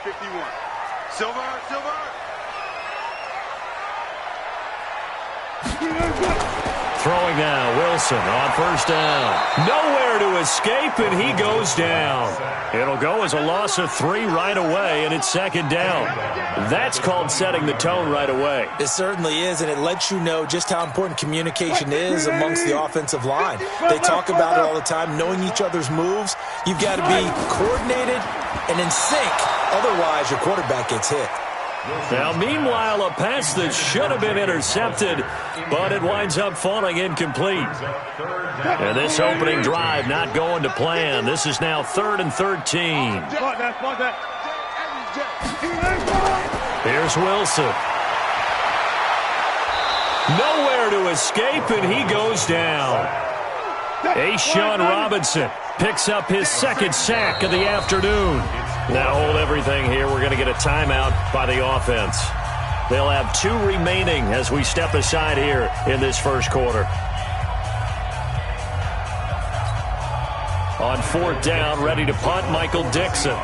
51. Silver, Silver. Throwing now, Wilson on first down. Nowhere to escape, and he goes down. It'll go as a loss of 3 right away, and it's second down. That's called setting the tone right away. It certainly is, and it lets you know just how important communication is amongst the offensive line. They talk about it all the time, knowing each other's moves. You've got to be coordinated and in sync. Otherwise, your quarterback gets hit. Now, meanwhile, a pass that should have been intercepted, but it winds up falling incomplete. And this opening drive not going to plan. This is now 3rd and 13. Here's Wilson. Nowhere to escape, and he goes down. A'Shawn Robinson picks up his second sack of the afternoon. Now hold everything here. We're going to get a timeout by the offense. They'll have 2 remaining as we step aside here in this first quarter. On 4th down, ready to punt, Michael Dixon.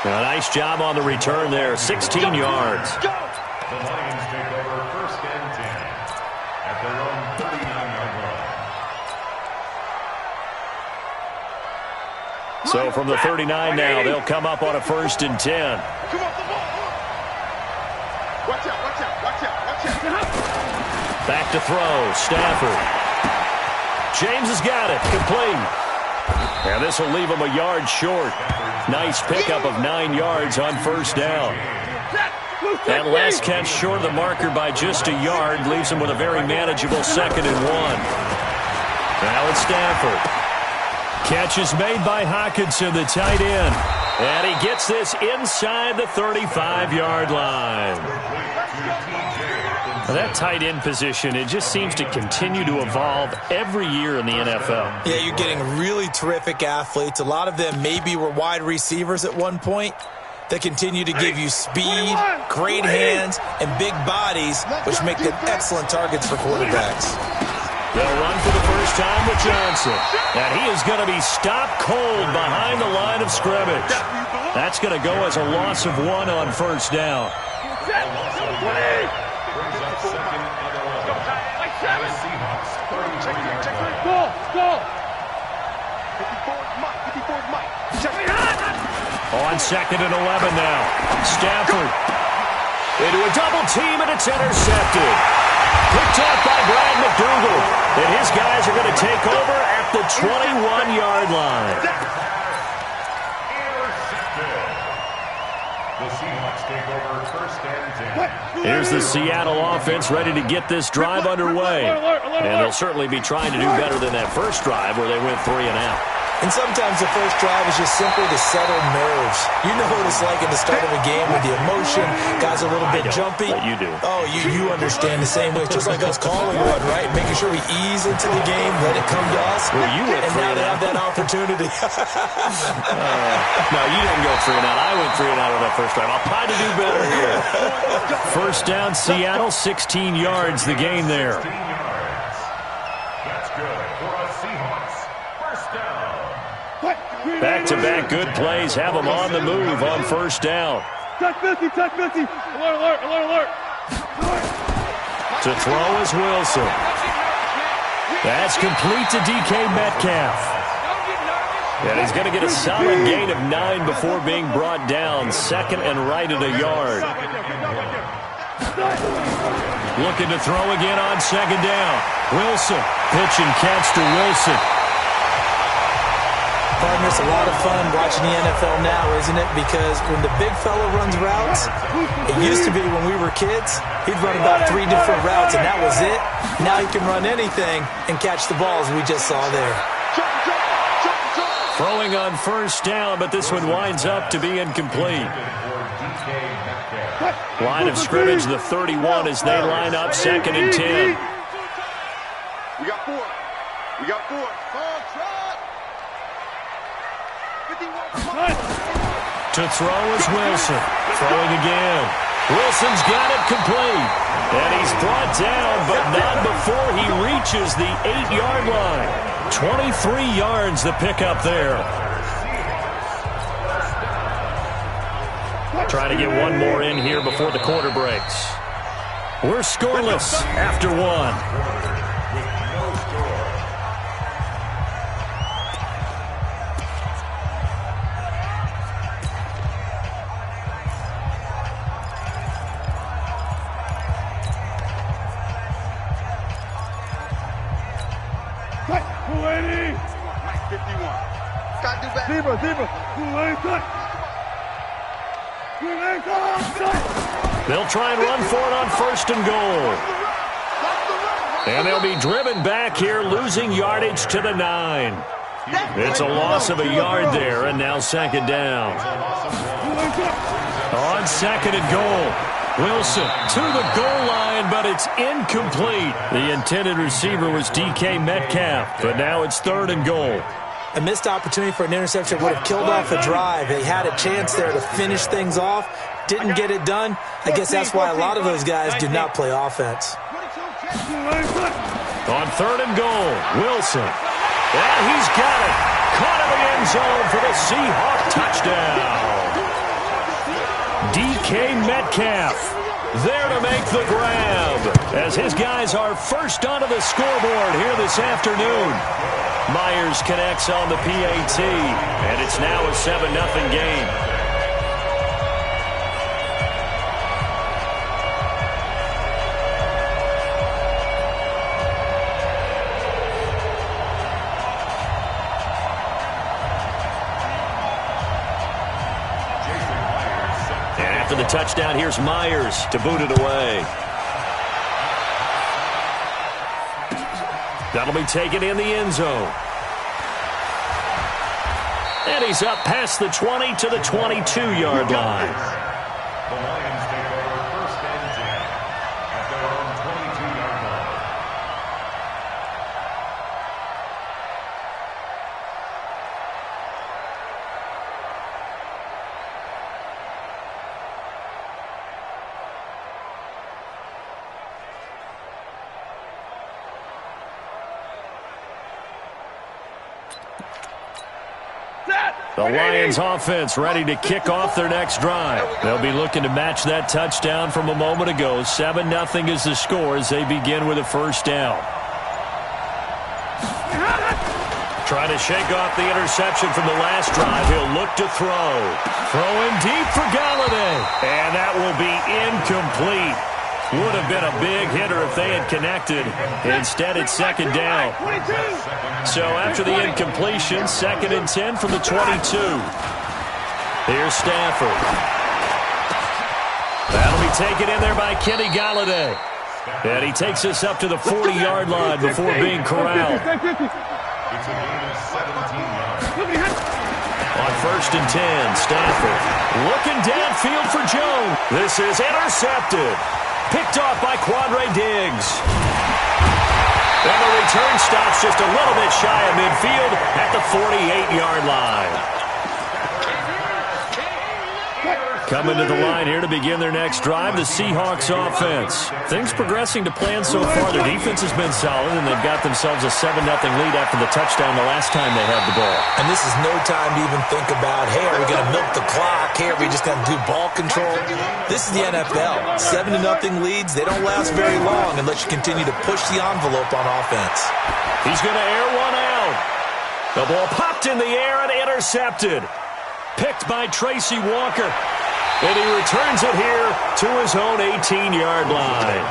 A nice job on the return there, 16 yards. The Lions take over 1st and 10 at their own 39-yard line. So from the 39 now, they'll come up on a 1st and 10. Back to throw, Stafford. James has got it, complete. And this will leave him a yard short. Nice pickup of 9 yards on 1st down. That last catch short of the marker by just a yard leaves him with a very manageable 2nd and 1. Now it's Stafford. Catch is made by Hockenson, the tight end. And he gets this inside the 35-yard line. That tight end position, it just seems to continue to evolve every year in the NFL. Yeah, you're getting really terrific athletes. A lot of them maybe were wide receivers at one point. They continue to give you speed, great hands, and big bodies, which make them excellent targets for quarterbacks. They'll run for the first time with Johnson. And he is going to be stopped cold behind the line of scrimmage. That's going to go as a loss of 1 on 1st down. On 2nd and 11 now. Stafford into a double team, and it's intercepted. Picked up by Brad McDougal. And his guys are going to take over at the 21-yard line. The Seahawks take over 1st and 10. Here's the Seattle offense ready to get this drive underway. And they'll certainly be trying to do better than that first drive where they went 3 and out. And sometimes the first drive is just simply to settle nerves. You know what it's like at the start of a game with the emotion. Guys are a little bit jumpy. But you do. Oh, you understand the same way. It's just like us calling one, right? Making sure we ease into the game, let it come to us. Well, you went and 3 now and they out. have that opportunity. No, you didn't go 3 and out. I went 3 and out on that first drive. I'll try to do better here. First down, Seattle, 16 yards, the gain there. That's good for a Seahawks. First down. Back-to-back good plays have them on the move on 1st down. Touch 50, touch 50. Alert, alert, alert, alert. To throw is Wilson. That's complete to DK Metcalf. And he's going to get a solid gain of 9 before being brought down. 2nd and right at a yard. Looking to throw again on 2nd down. Wilson. Pitch and catch to Wilson. Partner, it's a lot of fun watching the NFL now, isn't it? Because when the big fella runs routes, it used to be when we were kids, he'd run about 3 different routes, and that was it. Now he can run anything and catch the balls we just saw there. Throwing on 1st down, but this one winds up to be incomplete. Line of scrimmage, the 31, as they line up 2nd and 10. We got 4. We got 4. To throw is Wilson. Throwing again. Wilson's got it complete. And he's brought down, but not before he reaches the 8-yard line. 23 yards the pickup there. Trying to get one more in here before the quarter breaks. We're scoreless after one. They'll try and run for it on 1st and goal. And they'll be driven back here, losing yardage to the 9. It's a loss of a yard there, and now 2nd down. On 2nd and goal, Wilson to the goal line, but it's incomplete. The intended receiver was DK Metcalf, but now it's 3rd and goal. A missed opportunity for an interception would have killed off a drive. They had a chance there to finish things off. Didn't get it done. I guess that's why a lot of those guys do not play offense. On 3rd and goal, Wilson. And he's got it. Caught in the end zone for the Seahawk touchdown. DK Metcalf there to make the grab as his guys are first onto the scoreboard here this afternoon. Myers connects on the PAT, and it's now a 7-0 game. And after the touchdown, here's Myers to boot it away. That'll be taken in the end zone. And he's up past the 20 to the 22-yard line. The Lions take over 1st and 10 at their own 22-yard line. The Lions offense ready to kick off their next drive. They'll be looking to match that touchdown from a moment ago. 7-0 is the score as they begin with a 1st down. Trying to shake off the interception from the last drive. He'll look to throw. Throwing deep for Galladay. And that will be incomplete. Would have been a big hitter if they had connected. Instead, it's 2nd down. So after the incompletion, 2nd and 10 from the 22. Here's Stafford. That'll be taken in there by Kenny Galladay. And he takes us up to the 40-yard line before being corralled. It's a gain of 17 yards. On 1st and 10, Stafford looking downfield for Jones. This is intercepted. Picked off by Quandre Diggs. And the return stops just a little bit shy of midfield at the 48-yard line. Coming to the line here to begin their next drive, the Seahawks offense. Things progressing to plan so far. Their defense has been solid, and they've got themselves a 7-0 lead after the touchdown the last time they had the ball. And this is no time to even think about, hey, are we going to milk the clock? Hey, are we just going to do ball control? This is the NFL. 7-0 leads, they don't last very long unless you continue to push the envelope on offense. He's going to air one out. The ball popped in the air and intercepted. Picked by Tracy Walker. And he returns it here to his own 18-yard line.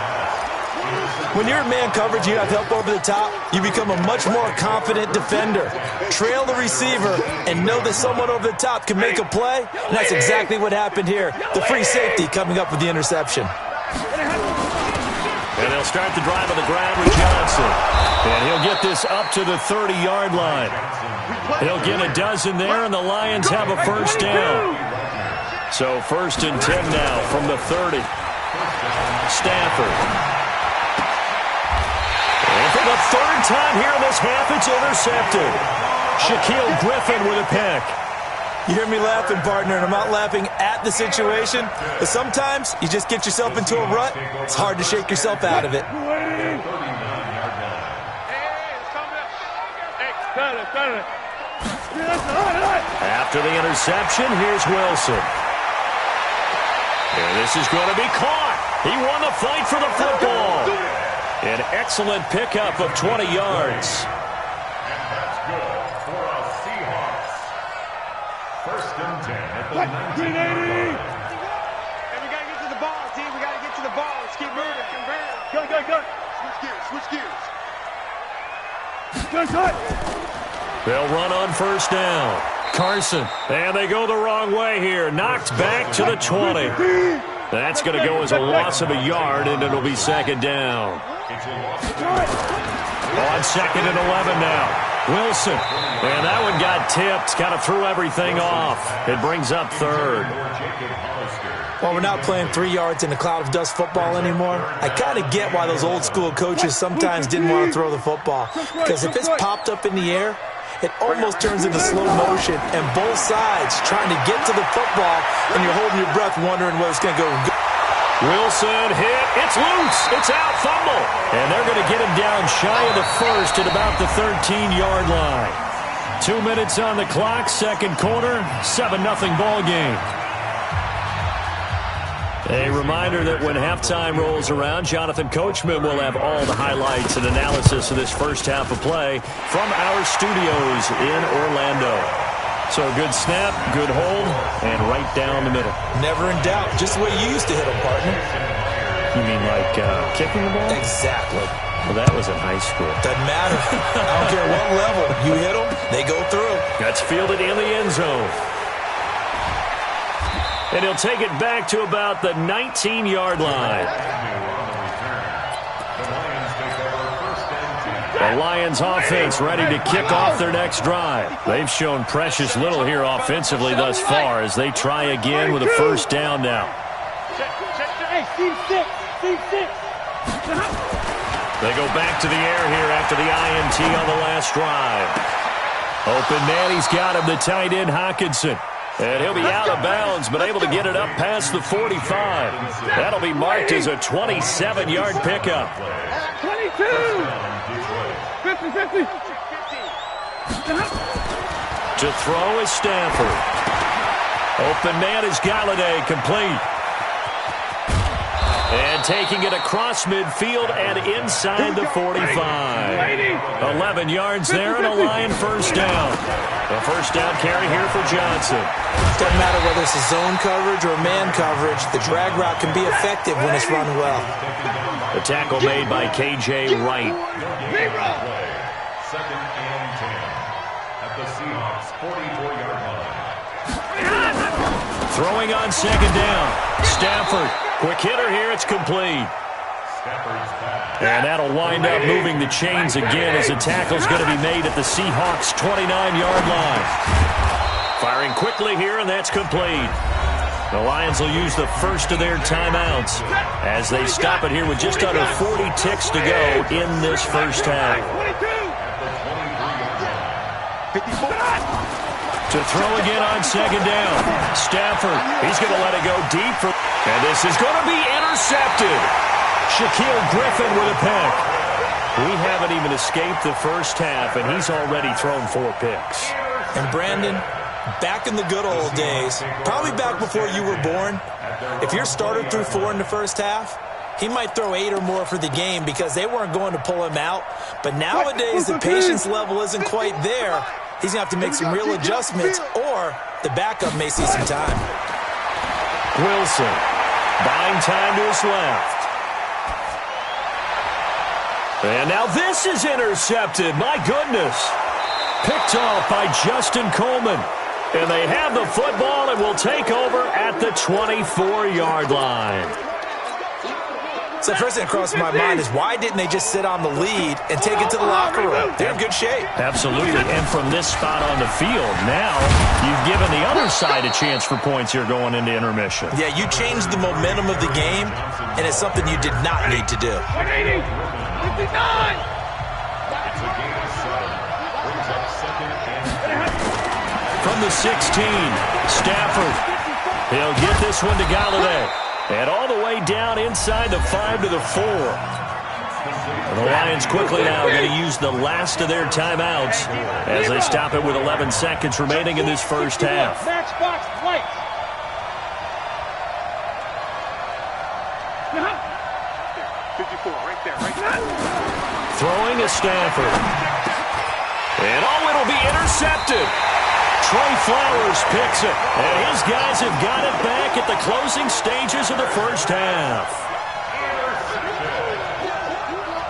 When you're in man coverage, you have help over the top, you become a much more confident defender. Trail the receiver and know that someone over the top can make a play. And that's exactly what happened here. The free safety coming up with the interception. And they'll start the drive on the ground with Johnson. And he'll get this up to the 30-yard line. He'll get a dozen there, and the Lions have a 1st down. So 1st and 10 now from the 30. Stafford. And for the 3rd time here in this half, it's intercepted. Shaquille Griffin with a pick. You hear me laughing, partner, and I'm not laughing at the situation. But sometimes you just get yourself into a rut. It's hard to shake yourself out of it. After the interception, here's Wilson. And this is going to be caught. He won the fight for the football. An excellent pickup of 20 yards. And that's good for our Seahawks. First and 10 at the 19-yard line. And we got to get to the ball, team. We got to get to the ball. Let's keep moving. Go. Switch gears. Cut. They'll run on first down. Carson. And they go the wrong way here. Knocked back to the 20. That's going to go as a loss of a yard, and it'll be second down. On second and 11 now. Wilson. And that one got tipped. Kind of threw everything off. It brings up third. Well, we're not playing 3 yards in a cloud of dust football anymore. I kind of get why those old school coaches sometimes didn't want to throw the football. Because if it's popped up in the air, it almost turns into slow motion, and both sides trying to get to the football, and you're holding your breath wondering whether it's going to go. Wilson hit. It's loose. It's out. Fumble. And they're going to get him down shy of the first at about the 13-yard line. 2 minutes on the clock, second quarter, 7-0 ball game. A reminder that when halftime rolls around, Jonathan Coachman will have all the highlights and analysis of this first half of play from our studios in Orlando. So good snap, good hold, and right down the middle. Never in doubt. Just the way you used to hit them, partner. You mean like kicking the ball? Exactly. Well, that was in high school. Doesn't matter. I don't care what level. You hit them, they go through. That's fielded in the end zone. And he'll take it back to about the 19-yard line. The Lions offense ready to kick off their next drive. They've shown precious little here offensively thus far as they try again with a first down now. They go back to the air here after the INT on the last drive. Open man, he's got him, the tight end Hockenson. And he'll be out of bounds, but able to get it up past the 45. That'll be marked as a 27-yard pickup. 22. 50. To throw is Stafford. Open man is Galladay, complete. And taking it across midfield and inside the 45. 11 yards there and a Lion first down. The first down carry here for Johnson. Doesn't matter whether it's a zone coverage or man coverage, the drag route can be effective when it's run well. The tackle made by K.J. Wright. Second and 10 at the Seahawks 44-yard line. Throwing on second down. Stafford. Quick hitter here. It's complete. And that'll wind up moving the chains again as the tackle's going to be made at the Seahawks 29-yard line. Firing quickly here, and that's complete. The Lions will use the first of their timeouts as they stop it here with just under 40 ticks to go in this first half. To throw again on second down. Stafford, he's going to let it go deep. And this is going to be intercepted. Shaquille Griffin with a pick. We haven't even escaped the first half, and he's already thrown 4 picks. And Brandon, back in the good old days, probably back before you were born, if your starter threw 4 in the first half, he might throw 8 or more for the game because they weren't going to pull him out. But nowadays, the patience level isn't quite there. He's going to have to make some real adjustments, or the backup may see some time. Wilson, buying time to his left. And now this is intercepted. My goodness. Picked off by Justin Coleman. And they have the football and will take over at the 24-yard line. So the first thing that crossed my mind is why didn't they just sit on the lead and take it to the locker room? They're in good shape. Absolutely. And from this spot on the field, now you've given the other side a chance for points here going into intermission. Yeah, you changed the momentum of the game, and it's something you did not need to do. 180. 59. It's a game of 7. Brings up second and 10. from the 16. Stafford. He'll get this one to Galladay. And all the way down inside the 5 to the 4. And the Lions quickly now going to use the last of their timeouts as they stop it with 11 seconds remaining in this first half. Matchbox lights. 54, right there, right there. Throwing is Stafford. And it'll be intercepted. Trey Flowers picks it. And his guys have got it back at the closing stages of the first half.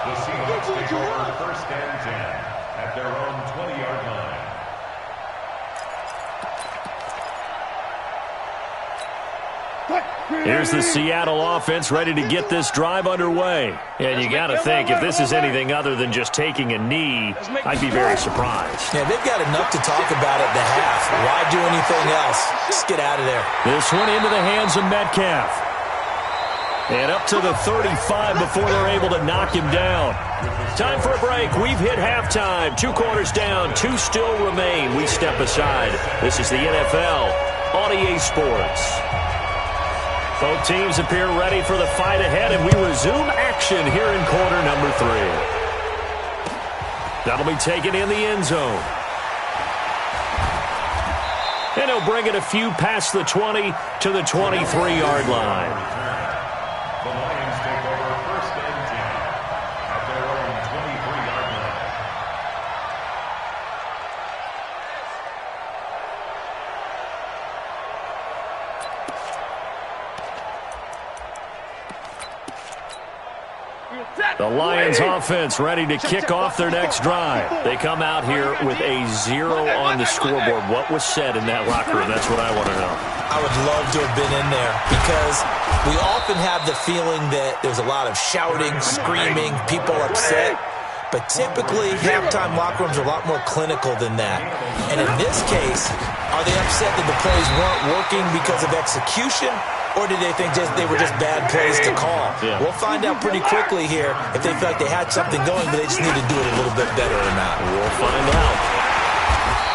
The Seahawks take over first and 10 at their own 20-yard line. Here's the Seattle offense ready to get this drive underway. And you got to think, if this is anything other than just taking a knee, I'd be very surprised. Yeah, they've got enough to talk about at the half. Why do anything else? Just get out of there. This one into the hands of Metcalf. And up to the 35 before they're able to knock him down. Time for a break. We've hit halftime. 2 quarters down. 2 still remain. We step aside. This is the NFL on EA Sports. Both teams appear ready for the fight ahead, and we resume action here in quarter number 3. That'll be taken in the end zone. And he'll bring it a few past the 20 to the 23-yard line. The Lions take over first and 10 at their own 23-yard line. The Lions offense ready to kick off their next drive. They come out here with a 0 on the scoreboard. What was said in that locker room? That's what I want to know. I would love to have been in there because we often have the feeling that there's a lot of shouting, screaming, people upset. But typically, halftime locker rooms are a lot more clinical than that. And in this case, are they upset that the plays weren't working because of execution? Or did they think they were just bad plays to call? Yeah. We'll find out pretty quickly here if they feel like they had something going, but they just need to do it a little bit better or not. We'll find out.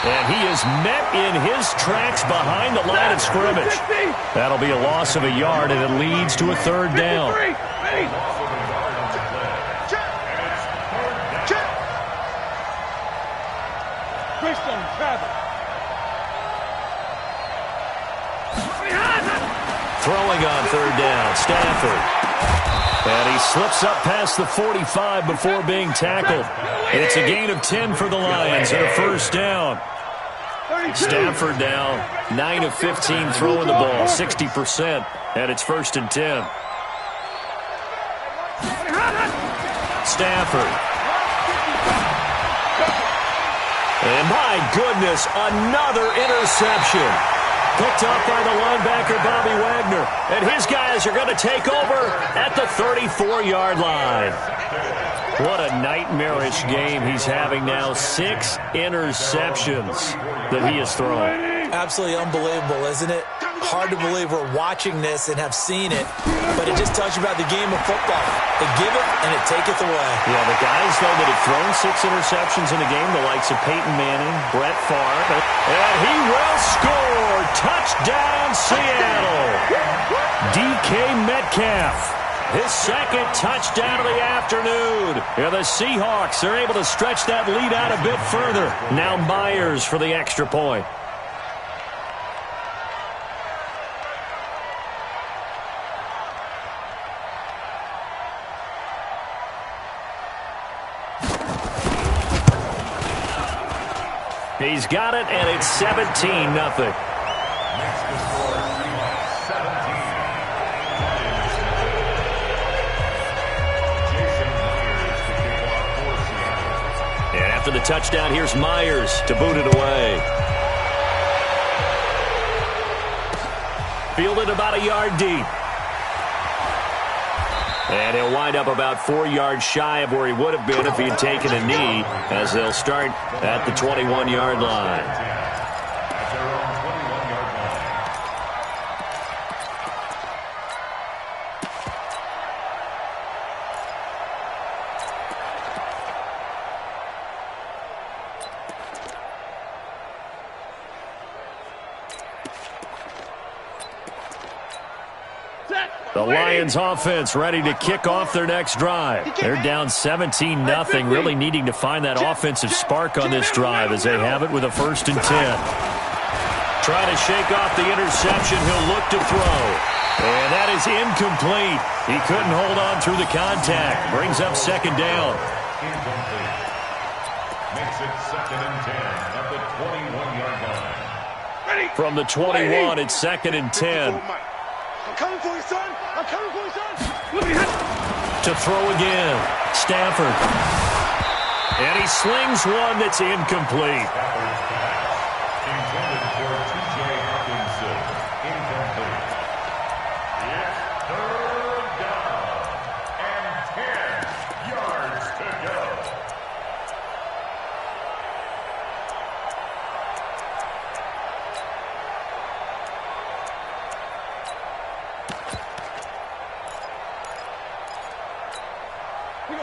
And he is met in his tracks behind the line of scrimmage. That'll be a loss of a yard, and it leads to a 3rd down. Christian Travis. Throwing on 3rd down, Stafford. And he slips up past the 45 before being tackled. And it's a gain of 10 for the Lions and a 1st down. Stafford now 9 of 15 throwing the ball, 60%. And it's 1st and 10. Stafford. And my goodness, another interception. Picked up by the linebacker, Bobby Wagner. And his guys are going to take over at the 34-yard line. What a nightmarish game he's having now. 6 interceptions that he has thrown. Absolutely unbelievable, isn't it? Hard to believe we're watching this and have seen it, but it just tells you about the game of football. It giveth and it taketh away. Yeah, the guys, though, that have thrown 6 interceptions in a game, the likes of Peyton Manning, Brett Favre, and he will score. Touchdown, Seattle. DK Metcalf. His 2nd touchdown of the afternoon. And the Seahawks are able to stretch that lead out a bit further. Now Myers for the extra point. He's got it, and it's 17-0. And after the touchdown, here's Myers to boot it away. Fielded about a yard deep. And he'll wind up about 4 yards shy of where he would have been if he had taken a knee, as they'll start at the 21-yard line. Lions offense ready to kick off their next drive. They're down 17-0, really needing to find that offensive spark on this drive as they have it with a 1st and 10. Trying to shake off the interception. He'll look to throw. And that is incomplete. He couldn't hold on through the contact. Brings up 2nd down. Incomplete. Makes it 2nd and 10 at the 21-yard line. From the 21, it's 2nd and 10. I'm coming for you, son. I'm coming for you, son. To throw again. Stafford. And he slings one that's incomplete. Stafford's pass intended for T.J. Hawkinson. Incomplete. It's 3rd down and 10 yards to go.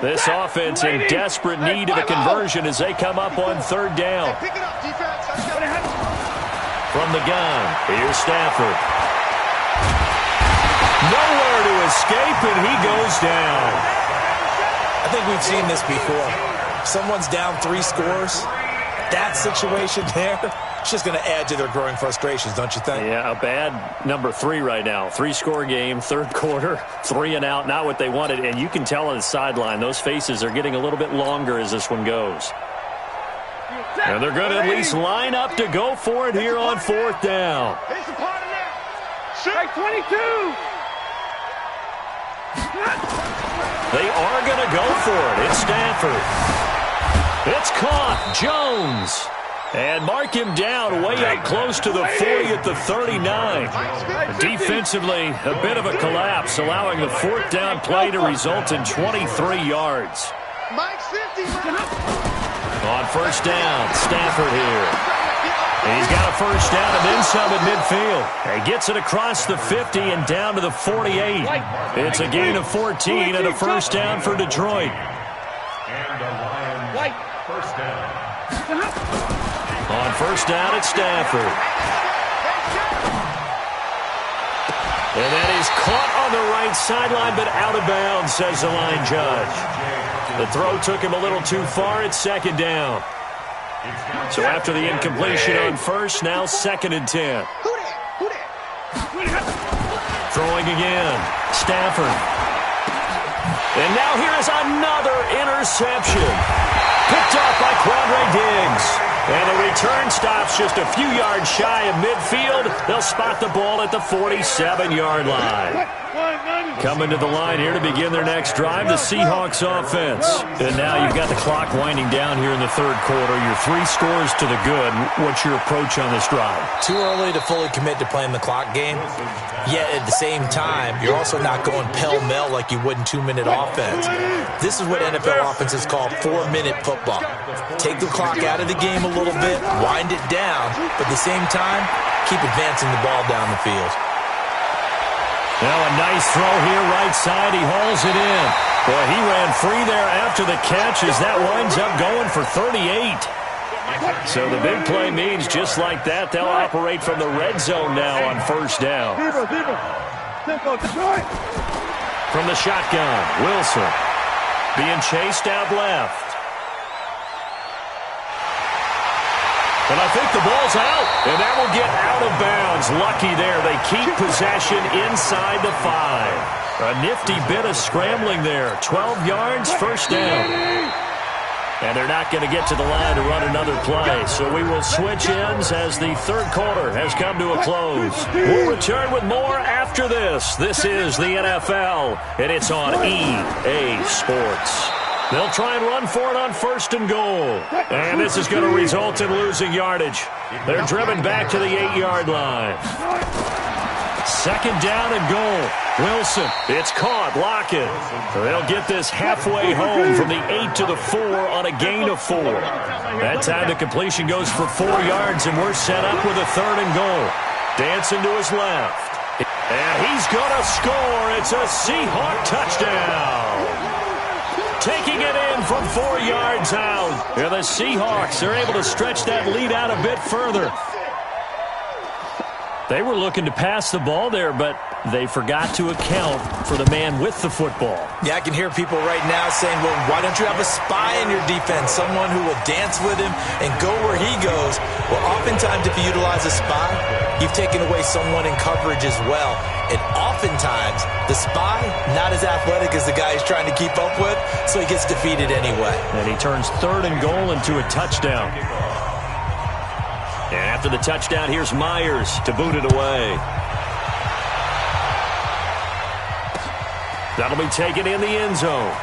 This offense in desperate need of a conversion as they come up on 3rd down. Pick it up, defense. From the gun, here's Stafford. Nowhere to escape, and he goes down. I think we've seen this before. Someone's down 3 scores. That situation there, it's just going to add to their growing frustrations, don't you think? Yeah, a bad number 3 right now. 3-score game, 3rd quarter, 3 and out, not what they wanted. And you can tell on the sideline, those faces are getting a little bit longer as this one goes. And they're going to at least line up to go for it here on 4th down. Here's the part of that. Strike 22. They are going to go for it. It's Stafford. It's caught. Jones. And mark him down way up close to the 40 at the 39. Defensively, a bit of a collapse, allowing the 4th down play to result in 23 yards. Mike's 50. On 1st down, Stafford here. And he's got a 1st down and then some at midfield. And gets it across the 50 and down to the 48. It's a gain of 14 and a 1st down for Detroit. And the Lions 1st down. On 1st down, it's Stafford. And that is caught on the right sideline, but out of bounds, says the line judge. The throw took him a little too far. It's 2nd down. So after the incompletion on 1st, now 2nd and 10. Throwing again. Stafford. And now here is another interception. Picked off by Quandre Diggs. And the return stops just a few yards shy of midfield. They'll spot the ball at the 47-yard line. Coming to the line here to begin their next drive, the Seahawks offense. And now you've got the clock winding down here in the 3rd quarter. Your 3 scores to the good. What's your approach on this drive? Too early to fully commit to playing the clock game. Yet at the same time, you're also not going pell-mell like you would in 2-minute offense. This is what NFL offenses call 4-minute football. Take the clock out of the game a little bit, wind it down, but at the same time, keep advancing the ball down the field. Now a nice throw here, right side. He hauls it in. Boy, he ran free there after the catch as that winds up going for 38. So the big play means just like that, they'll operate from the red zone now on 1st down. From the shotgun, Wilson being chased out left. And I think the ball's out, and that will get out of bounds. Lucky there. They keep possession inside the 5. A nifty bit of scrambling there. 12 yards, 1st down. And they're not going to get to the line to run another play. So we will switch ends as the 3rd quarter has come to a close. We'll return with more after this. This is the NFL, and it's on EA Sports. They'll try and run for it on 1st and goal. And this is going to result in losing yardage. They're driven back to the 8-yard line. 2nd down and goal. Wilson, it's caught. Lockett. They'll get this halfway home from the 8 to the 4 on a gain of 4. That time the completion goes for 4 yards, and we're set up with a 3rd and goal. Dancing to his left. And he's going to score. It's a Seahawk touchdown. Taking it in from 4 yards out. And the Seahawks are able to stretch that lead out a bit further. They were looking to pass the ball there, but they forgot to account for the man with the football. Yeah, I can hear people right now saying, well, why don't you have a spy in your defense, someone who will dance with him and go where he goes? Well, oftentimes if you utilize a spy, you've taken away someone in coverage as well. And oftentimes, the spy, not as athletic as the guy he's trying to keep up with, so he gets defeated anyway. And he turns 3rd and goal into a touchdown. And after the touchdown, here's Myers to boot it away. That'll be taken in the end zone.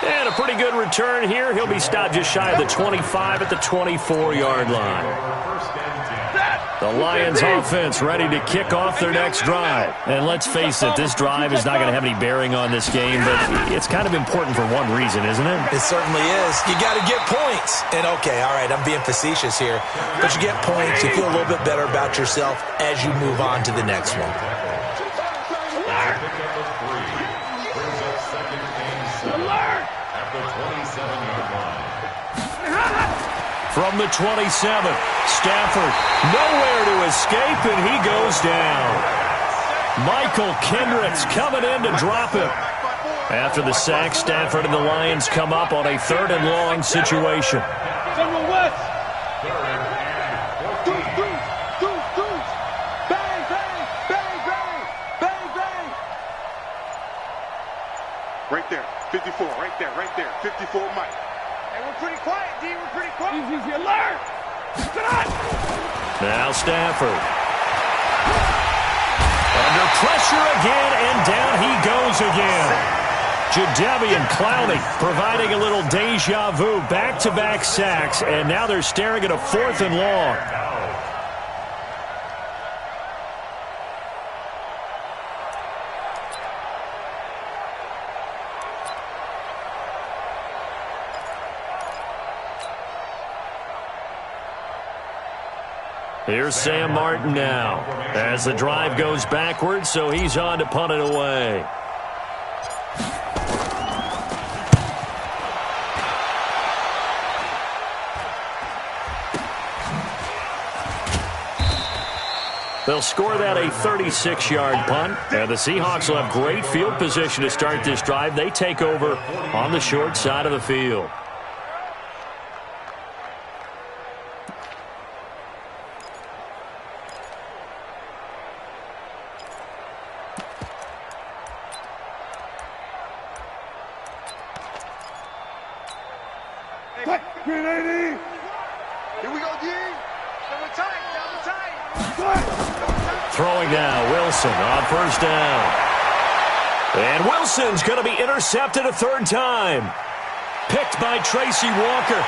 And a pretty good return here. He'll be stopped just shy of the 25 at the 24-yard line. The Lions offense ready to kick off their next drive. And let's face it, this drive is not going to have any bearing on this game, but it's kind of important for one reason, isn't it? It certainly is. You got to get points. And okay, all right, I'm being facetious here, but you get points, you feel a little bit better about yourself as you move on to the next one. From the 27, Stafford nowhere to escape, and he goes down. Michael Kendricks coming in to drop him. After the sack, Stafford and the Lions come up on a 3rd and long situation. General West. Bang, bang, bang, bang, bang, bang. Right there, 54, right there, 54 Mike. Hey, we're pretty quiet, D. We're pretty quiet. Easy, alert. Now Stafford. Under pressure again, and down he goes again. Jadeveon Clowney providing a little deja vu, back-to-back sacks, and now they're staring at a 4th and long. Here's Sam Martin now as the drive goes backwards, so he's on to punt it away. They'll score that a 36-yard punt, and the Seahawks will have great field position to start this drive. They take over on the short side of the field. Here we go, D. Double tight. Throwing now, Wilson on 1st down. And Wilson's going to be intercepted a 3rd time. Picked by Tracy Walker.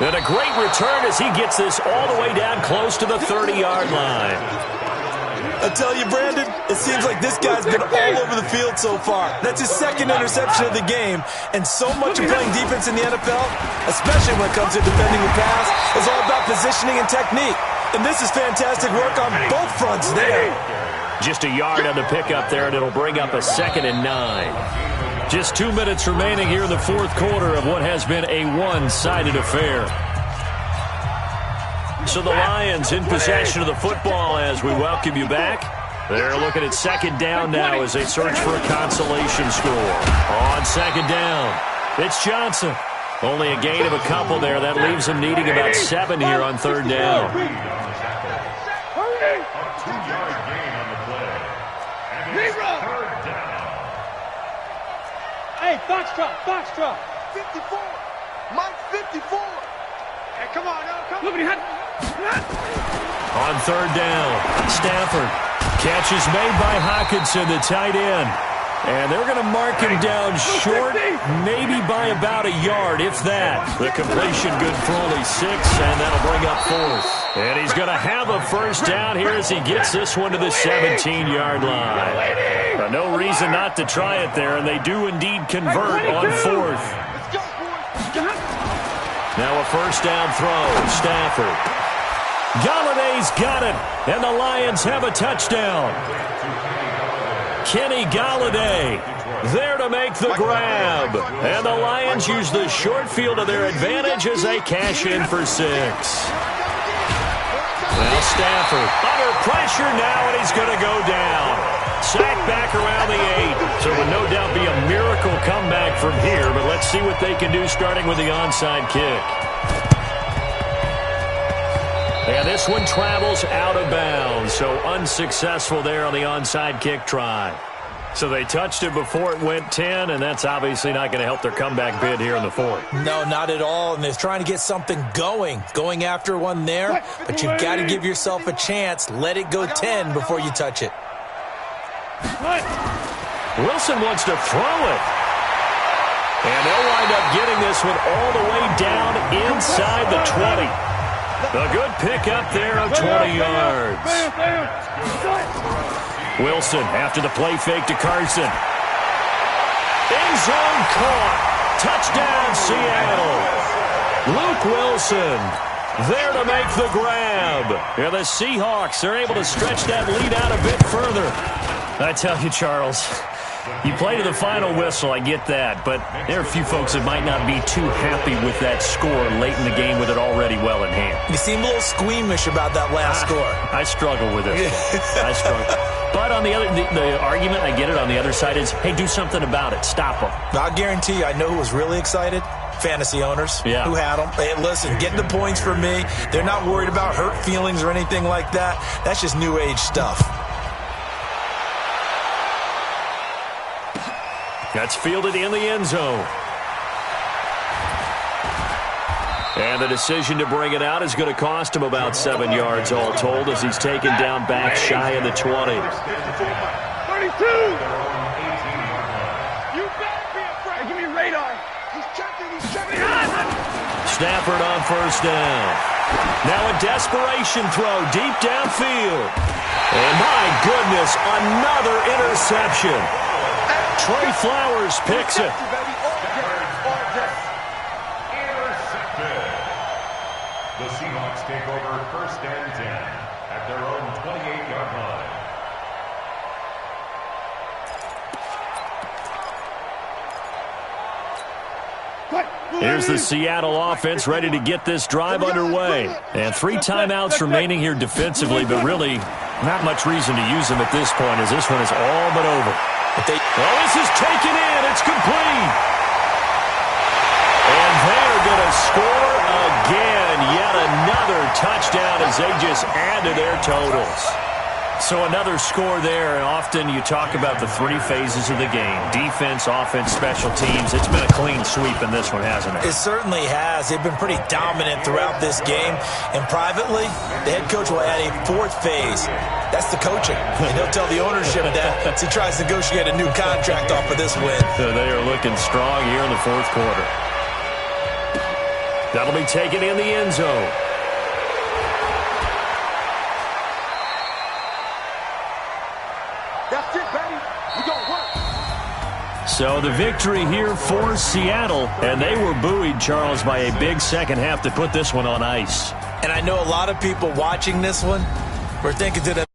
And a great return as he gets this all the way down close to the 30-yard line. I tell you, Brandon, it seems like this guy's been all over the field so far. That's his 2nd interception of the game. And so much of playing defense in the NFL, especially when it comes to defending the pass, is all about positioning and technique. And this is fantastic work on both fronts there. Just a yard on the pickup there, and it'll bring up a 2nd and 9. Just 2 minutes remaining here in the 4th quarter of what has been a one-sided affair. So the Lions in possession of the football as we welcome you back. They're looking at 2nd down now as they search for a consolation score. On 2nd down, it's Johnson. Only a gain of a couple there. That leaves him needing about 7 here on 3rd down. A 2-yard gain on the play. And it's 3rd down. Hey, Foxtrot. 54. Mike, 54. Hey, come on, come on. On 3rd down, Stafford. Catch is made by Hockenson, the tight end. And they're going to mark him down short, maybe by about a yard, if that. The completion good for only 6, and that'll bring up 4th. And he's going to have a 1st down here as he gets this one to the 17-yard line. No reason not to try it there, and they do indeed convert on 4th. Now a 1st down throw, Stafford. Galladay's got it, and the Lions have a touchdown. Kenny Galladay there to make the grab. And the Lions use the short field to their advantage as they cash in for 6. Now Stafford under pressure now, and he's going to go down. Sacked back around the 8. So it would no doubt be a miracle comeback from here, but let's see what they can do starting with the onside kick. And this one travels out of bounds, so unsuccessful there on the onside kick try. So they touched it before it went 10, and that's obviously not going to help their comeback bid here in the fourth. No, not at all, and they're trying to get something going after one there, but you've got to give yourself a chance. Let it go 10 before you touch it. Wilson wants to throw it. And they'll wind up getting this one all the way down inside the 20. A good pickup there of 20 yards. Wilson after the play fake to Carson. End zone caught. Touchdown, Seattle. Luke Wilson there to make the grab. Yeah, the Seahawks are able to stretch that lead out a bit further. I tell you, Charles, you play to the final whistle, I get that, but there are a few folks that might not be too happy with that score late in the game with it already well in hand. You seem a little squeamish about that last score. I struggle with it. I struggle. But on the other, the argument, I get it, on the other side is, hey, do something about it. Stop them. I'll guarantee you, I know who was really excited. Fantasy owners who had them. Hey, listen, getting the points for me. They're not worried about hurt feelings or anything like that. That's just new age stuff. That's fielded in the end zone. And the decision to bring it out is going to cost him about 7 yards all told as he's taken down back shy of the 20. 32! You better be afraid. Give me radar. He's checking. Stafford on first down. Now a desperation throw deep downfield. And my goodness, another interception. Trey Flowers picks it. Intercepted. The Seahawks take over first and 10 at their own 28-yard line. Here's the Seattle offense ready to get this drive underway. And 3 timeouts remaining here defensively, but really not much reason to use them at this point as this one is all but over. This is taken in. It's complete. And they're going to score again. Yet another touchdown as they just add to their totals. So another score there, and often you talk about the 3 phases of the game. Defense, offense, special teams. It's been a clean sweep in this one, hasn't it? It certainly has. They've been pretty dominant throughout this game. And privately, the head coach will add a 4th phase. That's the coaching. And he'll tell the ownership that as he tries to negotiate a new contract off of this win. So they are looking strong here in the 4th quarter. That'll be taken in the end zone. That's it, baby. We gonna work. So the victory here for Seattle, and they were buoyed, Charles, by a big second half to put this one on ice. And I know a lot of people watching this one were thinking to themselves,